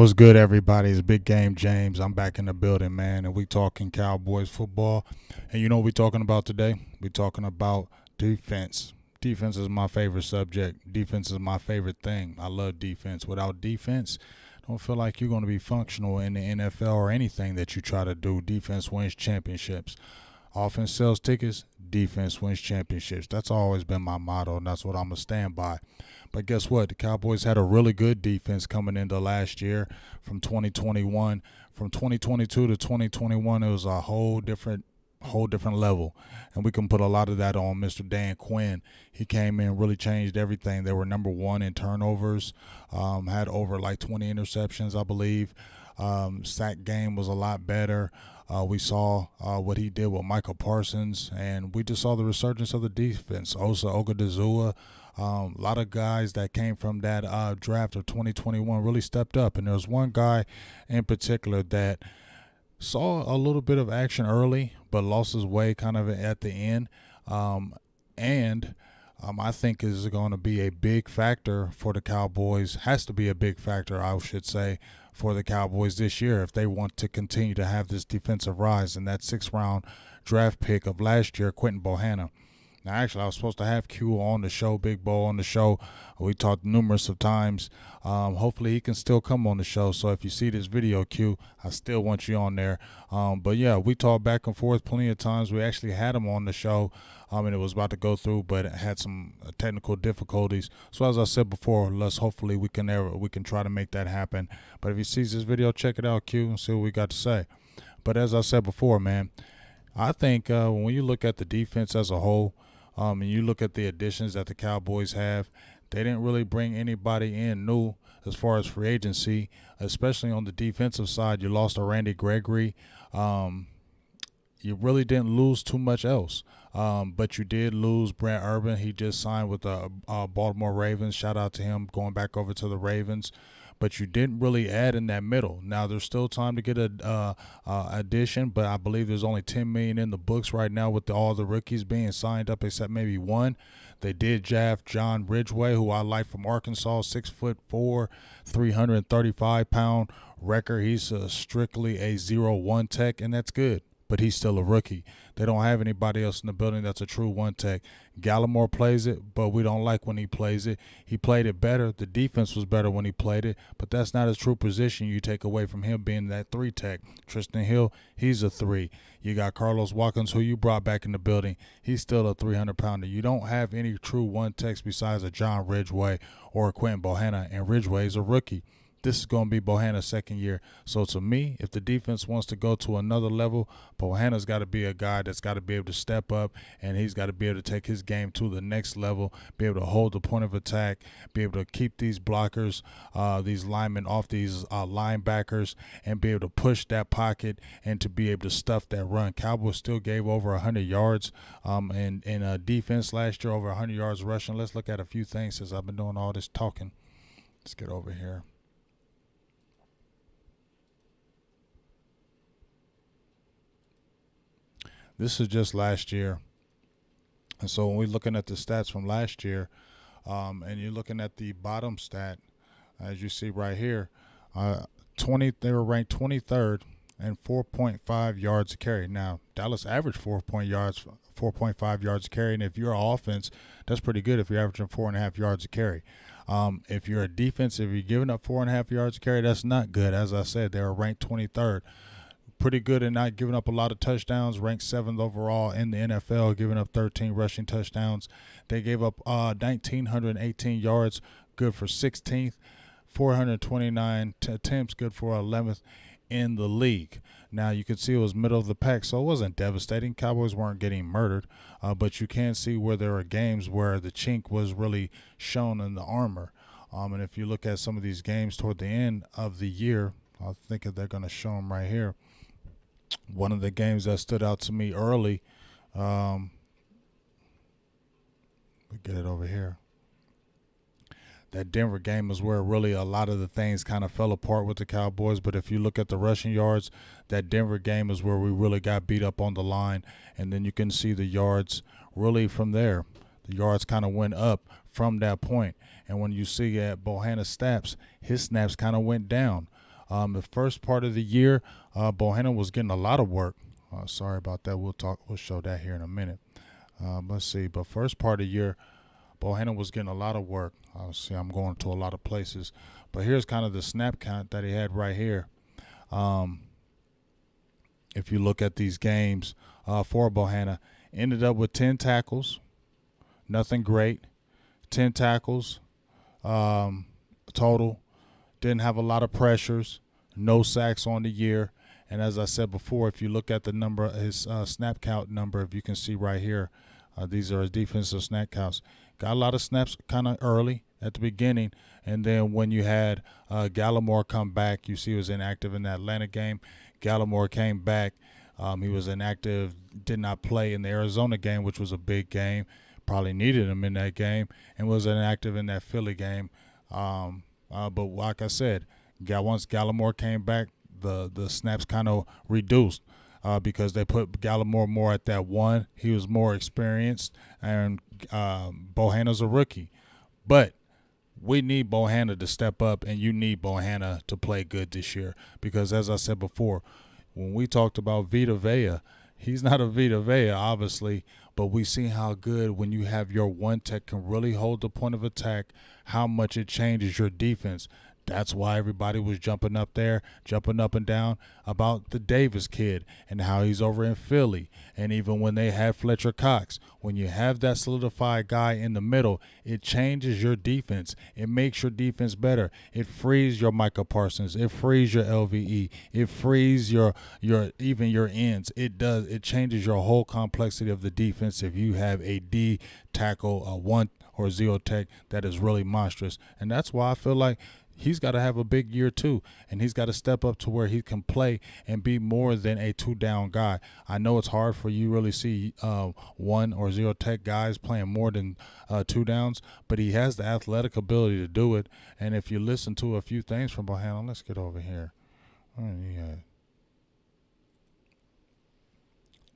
What's good, everybody? It's Big Game James. I'm back in the building, man, and we talking Cowboys football. And you know what we talking about today? We talking about defense. Defense is my favorite subject. Defense is my favorite thing. I love defense. Without defense, don't feel like you're going to be functional in the NFL or anything that you try to do. Defense wins championships. Offense sells tickets. Defense wins championships. That's always been my motto, and that's what I'm going to stand by. But guess what? The Cowboys had a really good defense coming into last year from 2021. From 2022 to 2021, it was a whole different level. And we can put a lot of that on Mr. Dan Quinn. He came in, really changed everything. They were number one in turnovers, had over like 20 interceptions, I believe. Sack game was a lot better. We saw what he did with Michael Parsons, and we just saw the resurgence of the defense. Osa Ogadazua, a lot of guys that came from that draft of 2021 really stepped up. And there was one guy in particular that saw a little bit of action early, but lost his way kind of at the end. I think is going to be a big factor for the Cowboys, has to be a big factor, I should say, for the Cowboys this year if they want to continue to have this defensive rise. And that sixth-round draft pick of last year, Quinton Bohanna. Now, actually, I was supposed to have Q on the show, Big Bo on the show. We talked numerous of times. Hopefully, he can still come on the show. So if you see this video, Q, I still want you on there. But, yeah, we talked back and forth plenty of times. We actually had him on the show, and it was about to go through, but it had some technical difficulties. So as I said before, hopefully we can try to make that happen. But if you see this video, check it out, Q, and see what we got to say. But as I said before, man, I think when you look at the defense as a whole, and you look at the additions that the Cowboys have, they didn't really bring anybody in new as far as free agency, especially on the defensive side. You lost a Randy Gregory. You really didn't lose too much else. But you did lose Brent Urban. He just signed with the Baltimore Ravens. Shout out to him going back over to the Ravens. But you didn't really add in that middle. Now there's still time to get a addition, but I believe there's only $10 million in the books right now with all the rookies being signed up, except maybe one. They did draft John Ridgeway, who I like, from Arkansas, 6'4", 335-pound record. He's strictly a 0-1 tech, and that's good. But he's still a rookie. They don't have anybody else in the building that's a true one tech. Gallimore plays it, but we don't like when he plays it. He played it better. The defense was better when he played it, but that's not his true position. You take away from him being that 3 tech. Tristan Hill, he's a 3. You got Carlos Watkins, who you brought back in the building. He's still a 300-pounder. You don't have any true one techs besides a John Ridgeway or a Quinton Bohanna, and Ridgeway is a rookie. This is going to be Bohanna's second year. So to me, if the defense wants to go to another level, Bohanna's got to be a guy that's got to be able to step up, and he's got to be able to take his game to the next level, be able to hold the point of attack, be able to keep these blockers, these linemen off these linebackers, and be able to push that pocket and to be able to stuff that run. Cowboys still gave over 100 yards in defense last year, over 100 yards rushing. Let's look at a few things since I've been doing all this talking. Let's get over here. This is just last year. And so when we're looking at the stats from last year, and you're looking at the bottom stat, as you see right here, they were ranked 23rd and 4.5 yards a carry. Now, Dallas averaged 4.5 yards a carry, and if you're an offense, that's pretty good if you're averaging 4.5 yards a carry. If you're a defense, if you're giving up 4.5 yards a carry, that's not good. As I said, they were ranked 23rd. Pretty good in not giving up a lot of touchdowns, ranked 7th overall in the NFL, giving up 13 rushing touchdowns. They gave up 1,918 yards, good for 16th, 429 attempts, good for 11th in the league. Now, you can see it was middle of the pack, so it wasn't devastating. Cowboys weren't getting murdered, but you can see where there were games where the chink was really shown in the armor. And if you look at some of these games toward the end of the year, I think they're going to show them right here. One of the games that stood out to me early, we get it over here. That Denver game is where really a lot of the things kind of fell apart with the Cowboys. But if you look at the rushing yards, that Denver game is where we really got beat up on the line. And then you can see the yards really from there. The yards kind of went up from that point. And when you see at Bohanna's snaps, his snaps kind of went down. The first part of the year, Bohanna was getting a lot of work. Sorry about that. We'll show that here in a minute. Let's see. But first part of the year, Bohanna was getting a lot of work. See, I'm going to a lot of places. But here's kind of the snap count that he had right here. If you look at these games for Bohanna, ended up with 10 tackles. Nothing great. 10 tackles total. Didn't have a lot of pressures. No sacks on the year. And as I said before, if you look at the number, his snap count number, if you can see right here, these are his defensive snap counts. Got a lot of snaps kind of early at the beginning. And then when you had Gallimore come back, you see he was inactive in that Atlanta game. Gallimore came back. He was inactive, did not play in the Arizona game, which was a big game. Probably needed him in that game, and was inactive in that Philly game. But like I said, once Gallimore came back, the snaps kind of reduced because they put Gallimore more at that one. He was more experienced, and Bohanna's a rookie. But we need Bohanna to step up, and you need Bohanna to play good this year because, as I said before, when we talked about Vita Vea, he's not a Vita Vea, obviously, but we see how good when you have your one tech can really hold the point of attack, how much it changes your defense. That's why everybody was jumping up and down about the Davis kid and how he's over in Philly. And even when they had Fletcher Cox, when you have that solidified guy in the middle, it changes your defense. It makes your defense better. It frees your Micah Parsons. It frees your LVE. It frees your even your ends. It changes your whole complexity of the defense if you have a D tackle, a 1 or 0 tech that is really monstrous. And that's why I feel like he's got to have a big year too, and he's got to step up to where he can play and be more than a 2-down guy. I know it's hard for you to really see 1 or 0 tech guys playing more than 2 downs, but he has the athletic ability to do it. And if you listen to a few things from Bohanna, let's get over here.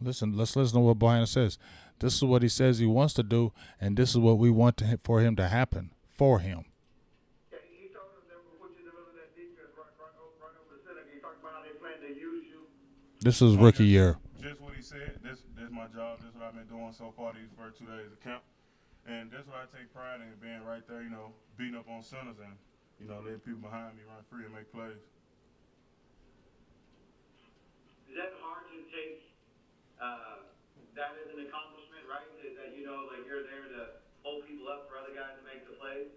Let's listen to what Bohanna says. This is what he says he wants to do, and this is what we want for him to happen for him. This is rookie year. Just what he said. This my job. This is what I've been doing so far these first 2 days of camp. And that's what I take pride in, being right there, beating up on centers and, letting people behind me run free and make plays. Is that hard to take that as an accomplishment, right? That you're there to hold people up for other guys to make the plays?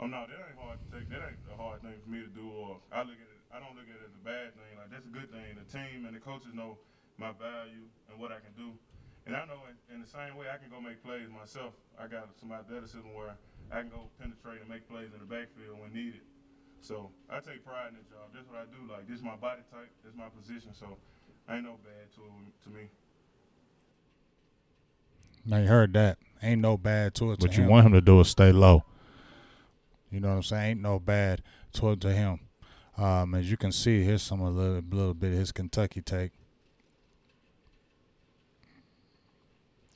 Oh, no, that ain't hard to take. That ain't a hard thing for me to do. Or I don't look at it as a bad thing. Like, that's a good thing. The team and the coaches know my value and what I can do. And I know in the same way I can go make plays myself. I got some athleticism where I can go penetrate and make plays in the backfield when needed. So I take pride in this job. That's what I do. Like, this is my body type. This is my position. So ain't no bad to me. Now you heard that. Ain't no bad to it to him. What you want him to do is stay low. You know what I'm saying? Ain't no bad to him. As you can see, here's a little bit of his Kentucky take.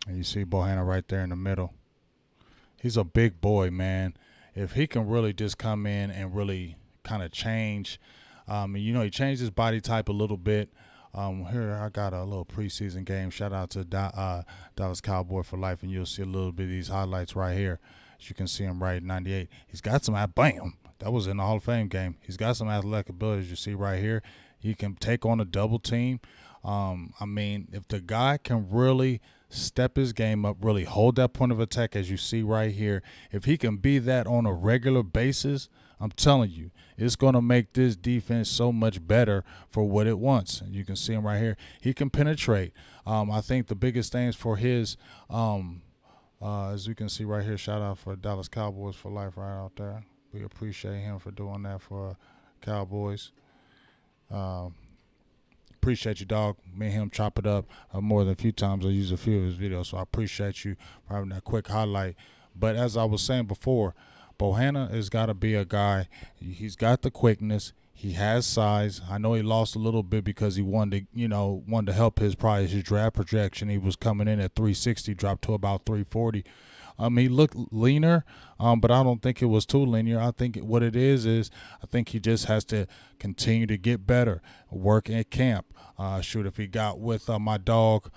And you see Bohanna right there in the middle. He's a big boy, man. If he can really just come in and really kind of change, he changed his body type a little bit. Here I got a little preseason game. Shout out to Dallas Cowboy for life, and you'll see a little bit of these highlights right here. As you can see him right at 98. He's got some bam. That was in the Hall of Fame game. He's got some athletic abilities. You see right here. He can take on a double team. If the guy can really step his game up, really hold that point of attack, as you see right here, if he can be that on a regular basis, I'm telling you, it's going to make this defense so much better for what it wants. And you can see him right here. He can penetrate. I think the biggest things for his as you can see right here, shout out for Dallas Cowboys for life right out there. We appreciate him for doing that for Cowboys. Appreciate you, dog. Me and him chop it up more than a few times. I use a few of his videos, so I appreciate you for having that quick highlight. But as I was saying before, Bohanna has got to be a guy. He's got the quickness. He has size. I know he lost a little bit because he wanted to help his draft projection. He was coming in at 360, dropped to about 340. He looked leaner, but I don't think it was too linear. I think what it is I think he just has to continue to get better, work at camp. If he got with my dog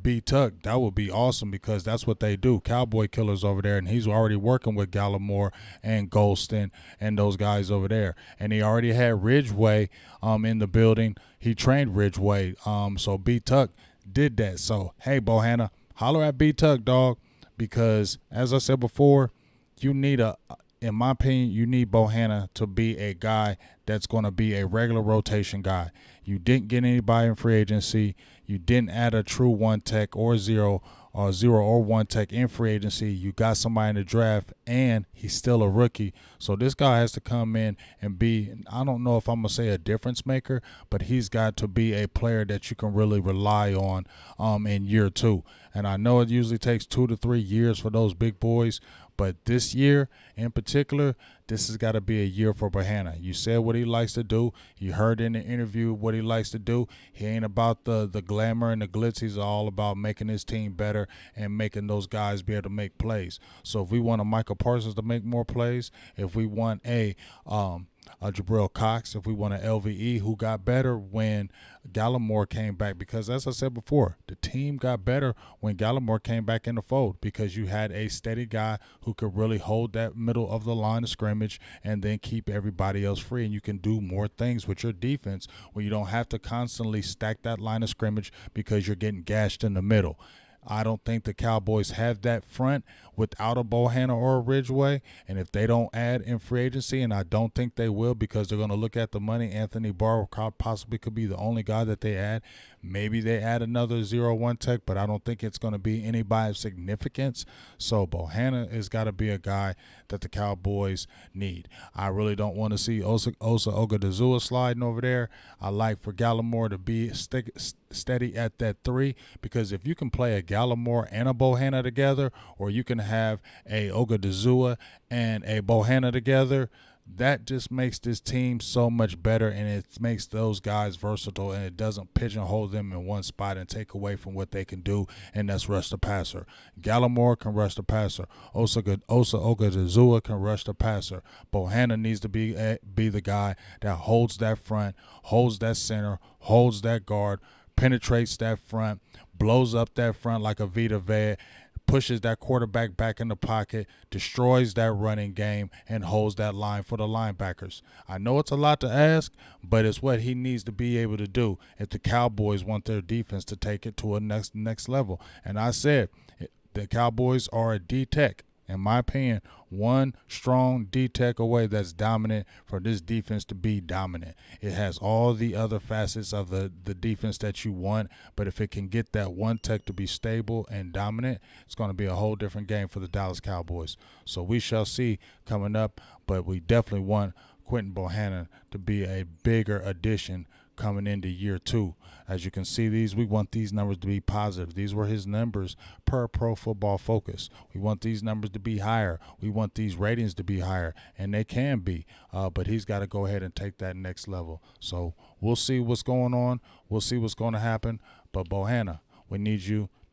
B Tuck, that would be awesome because that's what they do, Cowboy killers over there, and he's already working with Gallimore and Golston and those guys over there. And he already had Ridgeway in the building. He trained Ridgeway, so B Tuck did that. So, hey, Bohanna, holler at B Tuck, dog. Because, as I said before, in my opinion, you need Bohanna to be a guy that's going to be a regular rotation guy. You didn't get anybody in free agency. You didn't add a true one tech or zero or one tech in free agency. You got somebody in the draft, and he's still a rookie. So this guy has to come in and be, I don't know if I'm going to say a difference maker, but he's got to be a player that you can really rely on in year two. And I know it usually takes 2 to 3 years for those big boys, but this year in particular, this has got to be a year for Bohanna. You said what he likes to do. You heard in the interview what he likes to do. He ain't about the glamour and the glitz. He's all about making his team better and making those guys be able to make plays. So if we want a Michael Parsons to make more plays, if we want a Jabril Cox, if we want an LVE who got better when Gallimore came back, because as I said before, the team got better when Gallimore came back in the fold because you had a steady guy who could really hold that middle of the line of scrimmage and then keep everybody else free, and you can do more things with your defense where you don't have to constantly stack that line of scrimmage because you're getting gashed in the middle. I don't think the Cowboys have that front without a Bohanna or a Ridgeway. And if they don't add in free agency, and I don't think they will because they're going to look at the money, Anthony Barr possibly could be the only guy that they add. Maybe they add another 0-1 tech, but I don't think it's going to be anybody of significance. So Bohanna has got to be a guy that the Cowboys need. I really don't want to see Osa Ogadazua sliding over there. I like for Gallimore to be steady at that 3, because if you can play a Gallimore and a Bohanna together, or you can have a Ogadazua and a Bohanna together, that just makes this team so much better, and it makes those guys versatile, and it doesn't pigeonhole them in one spot and take away from what they can do, and that's rush the passer. Gallimore can rush the passer. Osa Ogadazua can rush the passer. Bohanna needs to be the guy that holds that front, holds that center, holds that guard, penetrates that front, blows up that front like a Vita Vea, pushes that quarterback back in the pocket, destroys that running game, and holds that line for the linebackers. I know it's a lot to ask, but it's what he needs to be able to do if the Cowboys want their defense to take it to a next level. And I said the Cowboys are a D-Tech. In my opinion, one strong D-Tech away that's dominant for this defense to be dominant. It has all the other facets of the defense that you want, but if it can get that one tech to be stable and dominant, it's going to be a whole different game for the Dallas Cowboys. So we shall see coming up, but we definitely want Quinton Bohanna to be a bigger addition coming into year 2. As you can see, we want these numbers to be positive. These were his numbers per Pro Football Focus. We want these numbers to be higher. We want these ratings to be higher, and they can be. But he's got to go ahead and take that next level. So we'll see what's going on. We'll see what's going to happen. But Bohanna, we need you